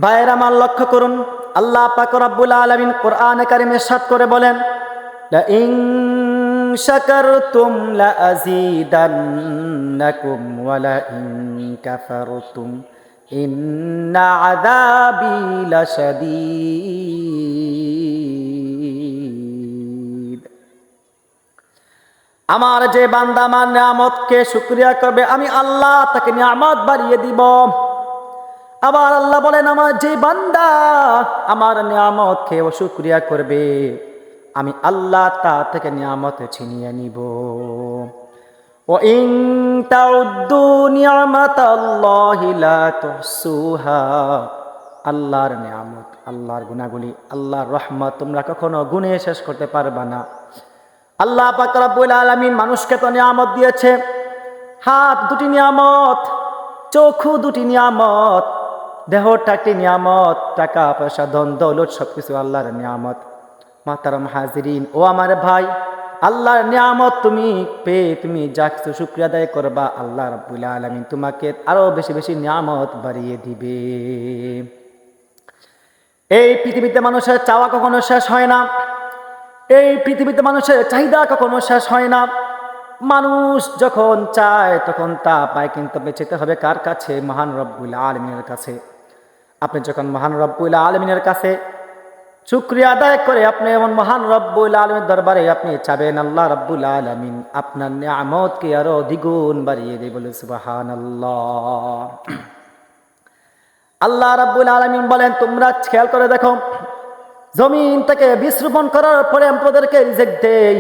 ভাইয়ের আমার লক্ষ্য করুন, আল্লাহ পাক রব্বুল আলামিন কোরআনে কারিমে ইরশাদ করে বলেন, লা ইন শাকারতুম লা আযীদান্নাকুম ওয়া লা ইন কাফারতুম ইন্না আযাবি লাশাদীদ। আমার যে বান্দা আমার নিয়ামতকে শুকরিয়া করবে, আমি আল্লাহ তাকে নিয়ামত বাড়িয়ে দিব। আবার আল্লাহ বলেন, আমার যে বান্দা আমার নিয়ামত খেয়ে শুকরিয়া করবে, আমি আল্লাহ তা থেকে নিয়ামত ছিনিয়ে নিব। ওয়া ইন তাউদ্দু নি'মাতাল্লাহি লা তুহসুহা। আল্লাহর নিয়ামত, আল্লাহর গুণাগুলি, আল্লাহর রহমত তোমরা কখনো গুণে শেষ করতে পারবা না। আল্লাহ পাক রব্বুল আলামিন মানুষকে তো নিয়ামত দিয়েছে, হাত দুটি নিয়ামত, চক্ষু দুটি নিয়ামত, দেহটা একটি নিয়ামত, টাকা পয়সা ধন দৌলত সবকিছু আল্লাহর নিয়ামত। মাহতারাম হাজিরিন, ও আমার ভাই, আল্লাহর নিয়ামত তুমি পেয়ে তুমি যা কিছু শুকরিয়া আদায় করবা, আল্লাহ রাব্বুল আলামিন তোমাকে আরো বেশি বেশি নিয়ামত বাড়িয়ে দিবে। এই পৃথিবীতে মানুষের চাওয়া কখনো শেষ হয় না, এই পৃথিবীতে মানুষের চাহিদা কখনো শেষ হয় না। মানুষ যখন চায় তখন তা পায়, কিন্তু বেঁচেতে হবে কার কাছে? মহান রব্বুল আলামিনের কাছে। আপনি যখন মহান রব্বুল আলামিনের কাছে শুকরিয়া আদায় করে আপনি এমন মহান রব্বুল আলামিনের দরবারে আপনি চাবেন, আল্লাহ রব্বুল আলামিন আপনার নিয়ামতকে আরো দ্বিগুণ বাড়িয়ে দেবে। বলে সুবহানাল্লাহ। আল্লাহ রব্বুল আলামিন বলেন, তোমরা খেয়াল করে দেখো, জমিন থেকে বীজ রোপণ করার পরে আমি তোমাদেরকে রিজিক দেই,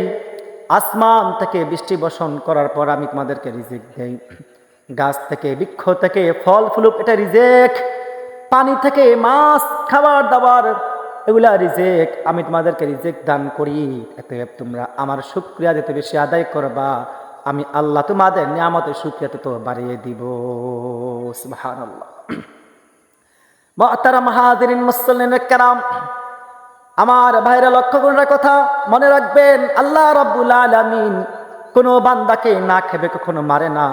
আসমান থেকে বৃষ্টি বর্ষণ করার পর আমি তোমাদেরকে রিজিক দেই, গাছ থেকে বৃক্ষ থেকে ফল ফুলুক এটা রিজিক, পানি থেকে মাছ খাবার দাবার এগুলা রিজিক, আমি তোমাদেরকে রিজিক দান করি। এতে তোমরা আমার শুকরিয়া দিতে বেশি আদায় করবা, আমি আল্লাহ তোমাদের নিয়ামতের শুকরিয়া তো বাড়িয়ে দিব। সুবহানাল্লাহ। মুহতারাম হাজিরিন মুসল্লিনের কেরাম, আমার ভাইরা লক্ষ্য করে কথা মনে রাখবেন, আল্লাহ রাব্বুল আলামিন কোনো বান্দাকে না খেবে কখনো মারে না।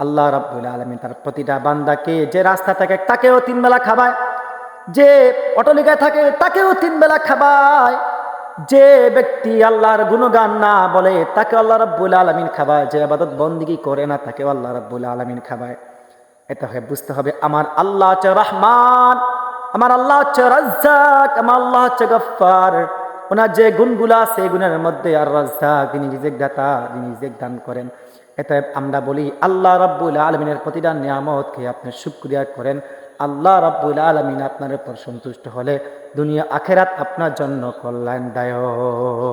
আল্লাহ রাব্বুল আলামিন তার প্রতিটা বান্দাকে, যে রাস্তা থাকে তাকেও 3 বেলা খাবায়, যে অট্টালিকায় থাকে তাকেও 3 বেলা খাবায়, যে ব্যক্তি আল্লাহর গুণগান না বলে তাকে আল্লাহ রাব্বুল আলামিন খাবায়, যে ইবাদত বন্দেগী করে না তাকেও আল্লাহ রাব্বুল আলামিন খাবায়। এটা বুঝতে হবে, আমার আল্লাহ হচ্ছে রহমান, আমার আল্লাহ হচ্ছে রাজ্জাক, আমার আল্লাহ হচ্ছে গফফার। ওনার যে গুণগুলা আছে এই গুণের মধ্যে আর রাজ্জাক, তিনি রিজিক দাতা, তিনি রিজিক দান করেন। এটা আমরা বলি আল্লাহ রাব্বুল আলামিনের প্রতিটা নিয়ামতকে আপনি শুকরিয়া করেন। আল্লাহ রাব্বুল আলামিন আপনার উপর সন্তুষ্ট হলে দুনিয়া আখিরাত আপনার জন্য কল্যাণদায়ক।